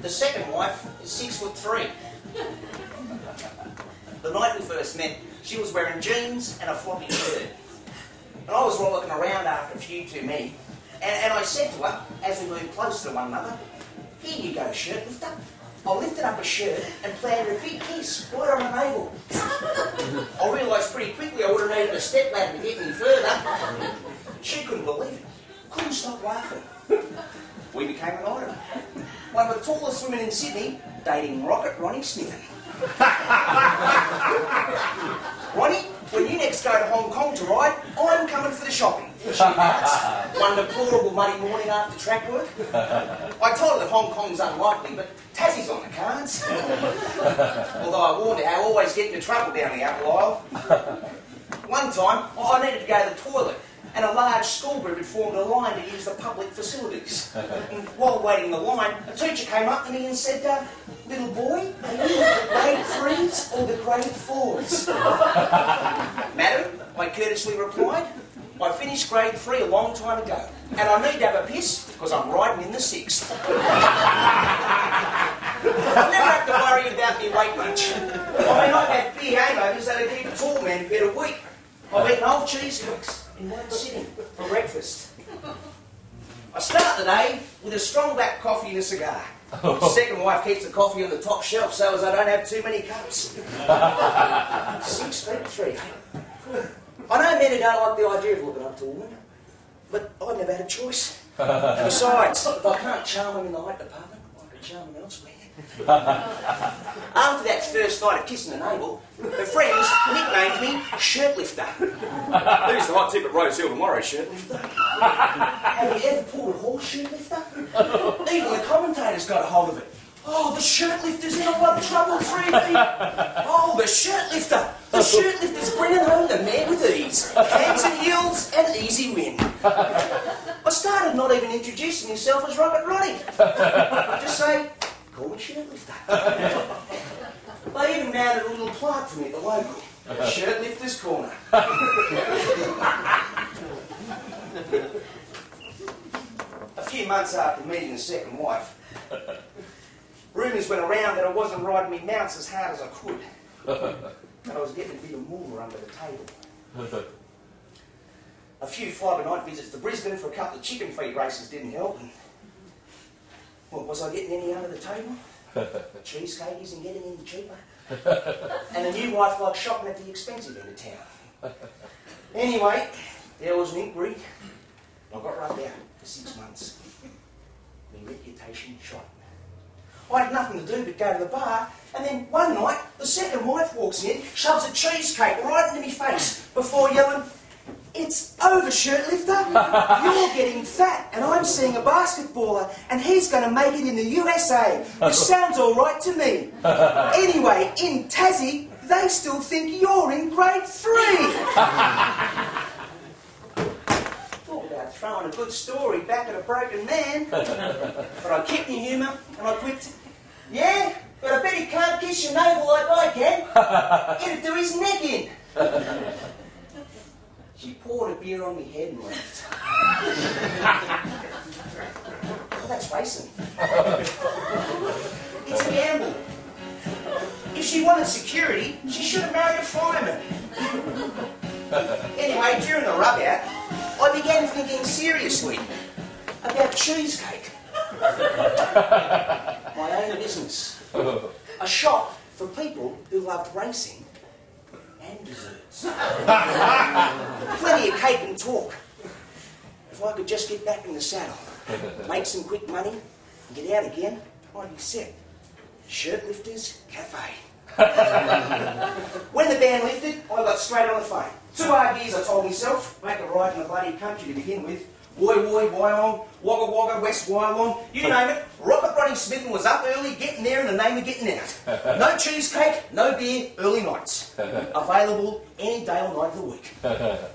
The second wife is 6'3". The night we first met, she was wearing jeans and a floppy shirt. And I was rollicking around after a few too many. And I said to her, as we moved closer to one another, "Here you go, shirt lifter." I lifted up a shirt and planted a big kiss right on the navel. I realised pretty quickly I would have needed a stepladder to get any further. She couldn't believe it. Couldn't stop laughing. We became an item. One of the tallest women in Sydney, dating Rocket Ronnie Sniffen. Ronnie, when you next go to Hong Kong to ride, I'm coming for the shopping. She announced, one deplorable muddy morning after track work. I told her that Hong Kong's unlikely, but Tassie's on the cards. Although I warned her how I always get into trouble down the Apple Isle. One time, I needed to go to the toilet, and a large school group had formed a line to use the public facilities. And while waiting in the line, a teacher came up to me and said, "Little boy, are you the grade 3s or the grade 4s? "Madam," I courteously replied, "I finished grade 3 a long time ago, and I need to have a piss because I'm riding in the 6th. I never have to worry about me weight much. I mean, I've had beer hangovers that'll keep a tall man in bed a week. I've eaten whole cheesecakes in one sitting for breakfast. I start the day with a strong black coffee and a cigar. Second wife keeps the coffee on the top shelf so as I don't have too many cups. 6'3". I know men who don't like the idea of looking up to a woman, but I've never had a choice. And besides, if I can't charm them in the height department, I can charm them elsewhere. After that first night of kissing the navel, her friends nicknamed me Shirt Lifter. "Who's the hot tip at Rose Hill tomorrow, Shirt Lifter?" "Have you ever pulled a horse, Shirt Lifter?" Even the commentators got a hold of it. "Oh, the Shirt Lifter's in a lot of trouble, 3B. Oh, the Shirt Lifter. The Shirt Lifter's bringing home the man with ease. Cancer heals and easy win." I started not even introducing myself as Rocket Ronnie. Just say, "Call me Shirt Lifter." They even mounted a little plaque for me at the local. Shirt Lifter's Corner. A few months after meeting the second wife, rumours went around that I wasn't riding me mounts as hard as I could. And I was getting a bit of moor under the table. A few fly-by-night visits to Brisbane for a couple of chicken feed races didn't help. And, well, was I getting any under the table? Cheesecake isn't getting any cheaper. And the new wife likes shopping at the expensive end of town. Anyway, there was an inquiry. I got rubbed out for 6 months. My reputation shot. I had nothing to do but go to the bar, and then one night, the second wife walks in, shoves a cheesecake right into my face before yelling, "It's over, Shirt Lifter. You're getting fat, and I'm seeing a basketballer, and he's going to make it in the USA, which sounds all right to me. Anyway, in Tassie, they still think you're in grade 3. Talk about throwing a good story back at a broken man. But I kept my humour, and I quipped, "Yeah, but I bet he can't kiss your navel like I can. It'd do his neck in." She poured a beer on my head and left. Well, that's racing. It's a gamble. If she wanted security, she should have married a fireman. Anyway, during the rub-out, I began thinking seriously about Cheesecake. My own business. A shop for people who loved racing and desserts. Plenty of cake and talk. If I could just get back in the saddle, make some quick money, and get out again, I'd be set. Shirt Lifters Cafe. When the band lifted, I got straight on the phone. 2 hard years, I told myself, make a ride in the bloody country to begin with. Woi Woi, Wyong, Wagga Wagga, West Wyong, you name it. Rocket Ronnie Smith was up early, getting there in the name of getting out. No cheesecake, no beer, early nights. Available any day or night of the week.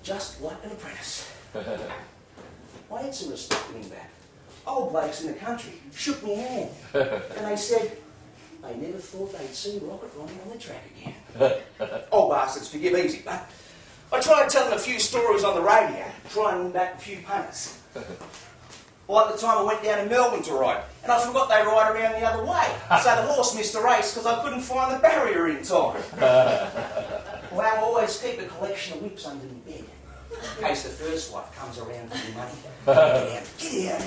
Just like an apprentice. I had some respect for him back. Old blokes in the country shook my hand. And they said, they never thought they'd see Rocket Ronnie on the track again. Old bastards, forgive easy, but I tried telling a few stories on the radio, trying to win back a few punters. Like the time I went down to Melbourne to ride, and I forgot they ride around the other way. So the horse missed the race because I couldn't find the barrier in time. Well, I always keep a collection of whips under my bed, in case the first wife comes around for your money. Get out.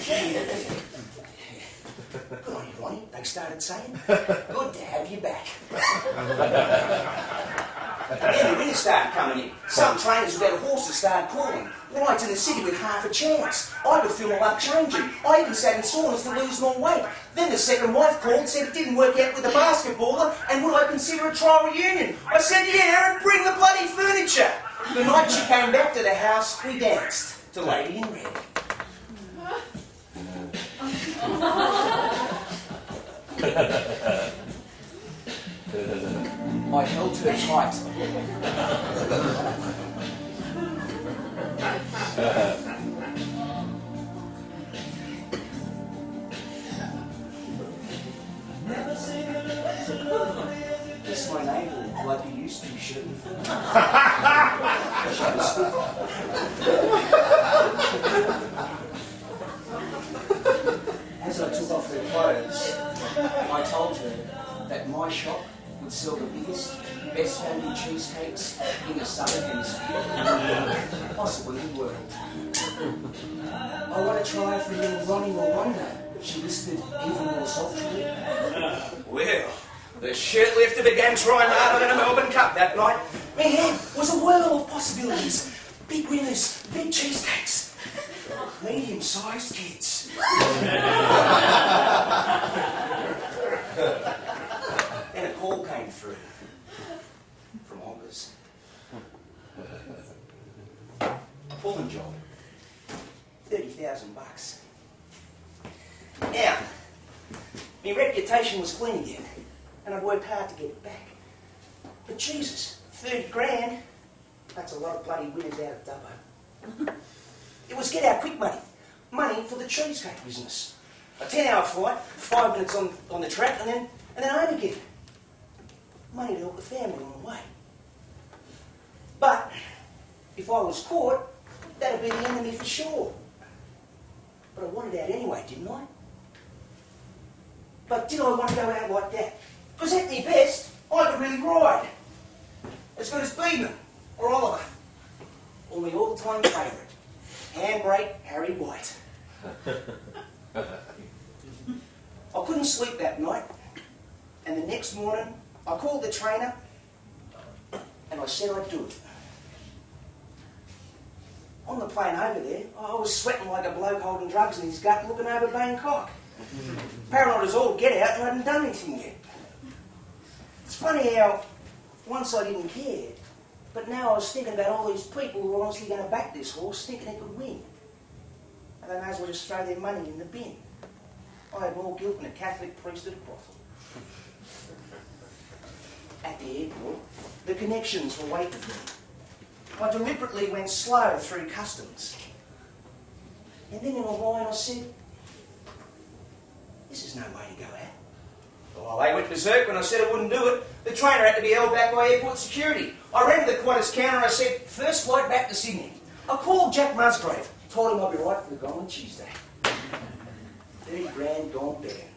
Good on you, Ronnie, they started saying. Good to have you back. Then the winter started coming in. Some trainers without horses started calling. Rides in the city with half a chance. I could feel my luck changing. I even sat in saunas to lose more weight. Then the second wife called and said it didn't work out with the basketballer and would I consider a trial reunion. I said, yeah, and bring the bloody furniture. The night she came back to the house, we danced to Lady in Red. I held her tight. Guess my navel like you used to, shouldn't you? As I took off her clothes, I told her that my shop would sell the biggest, best founded cheesecakes in the Southern Hemisphere, possibly the world. I want to try for little Ronnie will wonder, she whispered even more softly. Well, the shirt lifter began trying harder than a Melbourne Cup that night. My head was a whirl of possibilities. Big winners, big cheesecakes, medium-sized kids. Then a call came through from Hoppers. Pulling job. $30,000. Now, my reputation was clean again, and I'd worked hard to get it back. But Jesus, 30 grand, that's a lot of bloody winners out of Dubbo. It was get out quick money. Money for the cheesecake business. A 10-hour flight, 5 minutes on the track, and then home again. Money to help the family on the way. But if I was caught, that'd be the end of me for sure. But I wanted out anyway, didn't I? But did I want to go out like that? Because at my best, I could really ride. As good as Beeman or Oliver. Or my all-time favourite, handbrake Harry White. I couldn't sleep that night, and the next morning I called the trainer and I said I'd do it. On the plane over there, I was sweating like a bloke holding drugs in his gut looking over Bangkok. Paranoid as all get out and I hadn't done anything yet. It's funny how once I didn't care, but now I was thinking about all these people who were honestly going to back this horse thinking it could win. And they may as well just throw their money in the bin. I had more guilt than a Catholic priest at a brothel. At the airport, the connections were waiting for me. I deliberately went slow through customs. And then in my mind I said, this is no way to go out. Well, they went berserk when I said I wouldn't do it. The trainer had to be held back by airport security. I ran to the Qantas counter and I said, first flight back to Sydney. I called Jack Musgrave, told him I'd be right for the gong on Tuesday. 30 grand gone bare.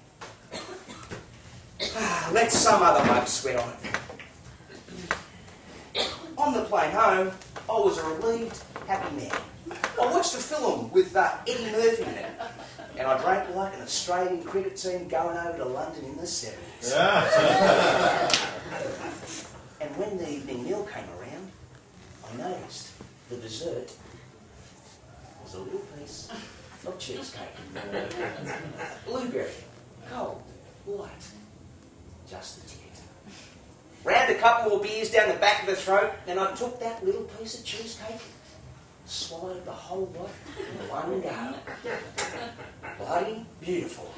Let some other mug sweat on it. On the plane home, I was a relieved, happy man. I watched a film with Eddie Murphy in it, and I drank like an Australian cricket team going over to London in the 70s. And when the evening meal came around, I noticed the dessert was a little piece of cheesecake. Blueberry, cold, light, just the ticket. round a couple more beers down the back of the throat, and I took that little piece of cheesecake, swallowed the whole lot in one go. Bloody beautiful.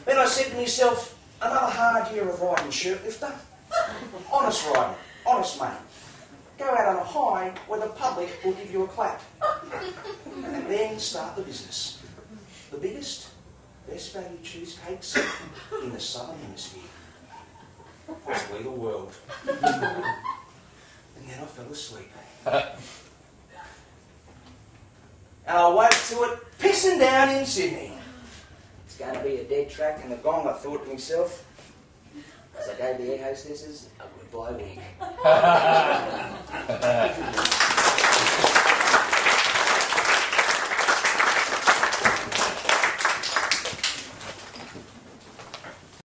Then I said to myself, another hard year of riding shirtlifter. Honest riding, honest money. Go out on a high where the public will give you a clap. And then start the business. The biggest, best value cheesecakes in the Southern Hemisphere. That's we the world. And then I fell asleep. And I woke to it pissing down in Sydney. It's going to be a dead track and the gong, I thought to myself, as I gave the air hostesses a goodbye wink.